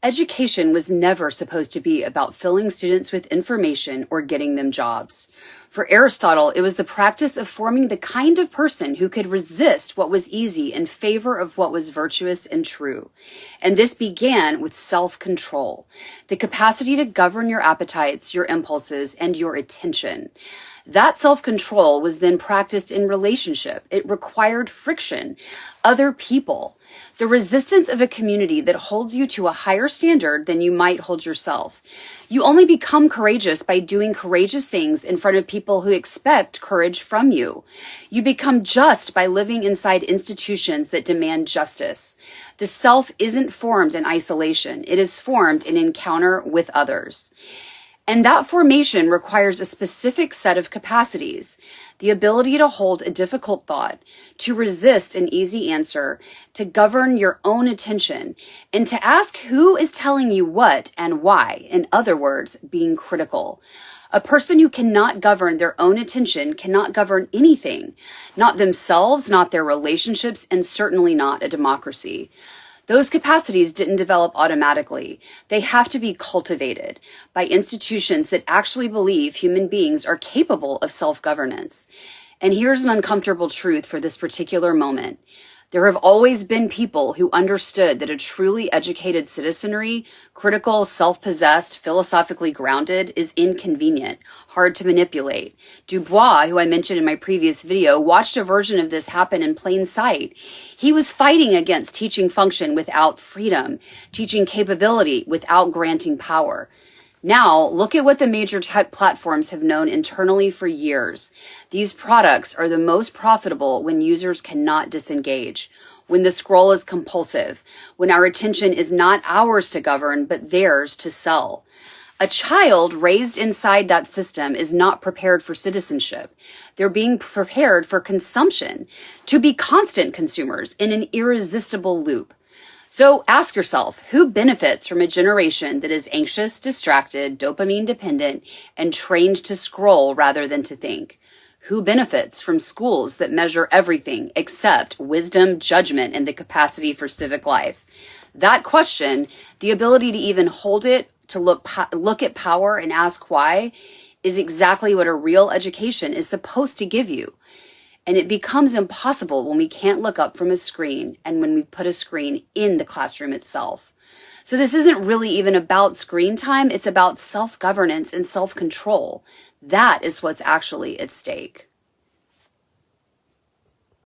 Education was never supposed to be about filling students with information or getting them jobs. For Aristotle, it was the practice of forming the kind of person who could resist what was easy in favor of what was virtuous and true. And this began with self-control, the capacity to govern your appetites, your impulses, and your attention. That self-control was then practiced in relationship. It required friction, other people, the resistance of a community that holds you to a higher standard than you might hold yourself. You only become courageous by doing courageous things in front of people who expect courage from you. You become just by living inside institutions that demand justice. The self isn't formed in isolation. It is formed in encounter with others. And that formation requires a specific set of capacities, the ability to hold a difficult thought, to resist an easy answer, to govern your own attention, and to ask who is telling you what and why. In other words, being critical. A person who cannot govern their own attention cannot govern anything, not themselves, not their relationships, and certainly not a democracy. Those capacities didn't develop automatically. They have to be cultivated by institutions that actually believe human beings are capable of self-governance. And here's an uncomfortable truth for this particular moment. There have always been people who understood that a truly educated citizenry, critical, self-possessed, philosophically grounded, is inconvenient, hard to manipulate. Du Bois, who I mentioned in my previous video, watched a version of this happen in plain sight. He was fighting against teaching function without freedom, teaching capability without granting power. Now, look at what the major tech platforms have known internally for years. These products are the most profitable when users cannot disengage, when the scroll is compulsive, when our attention is not ours to govern, but theirs to sell. A child raised inside that system is not prepared for citizenship. They're being prepared for consumption, to be constant consumers in an irresistible loop. So ask yourself, who benefits from a generation that is anxious, distracted, dopamine dependent, and trained to scroll rather than to think? Who benefits from schools that measure everything except wisdom, judgment, and the capacity for civic life? That question, the ability to even hold it, to look at power and ask why, is exactly what a real education is supposed to give you. And it becomes impossible when we can't look up from a screen and when we put a screen in the classroom itself. So this isn't really even about screen time. It's about self-governance and self-control. That is what's actually at stake.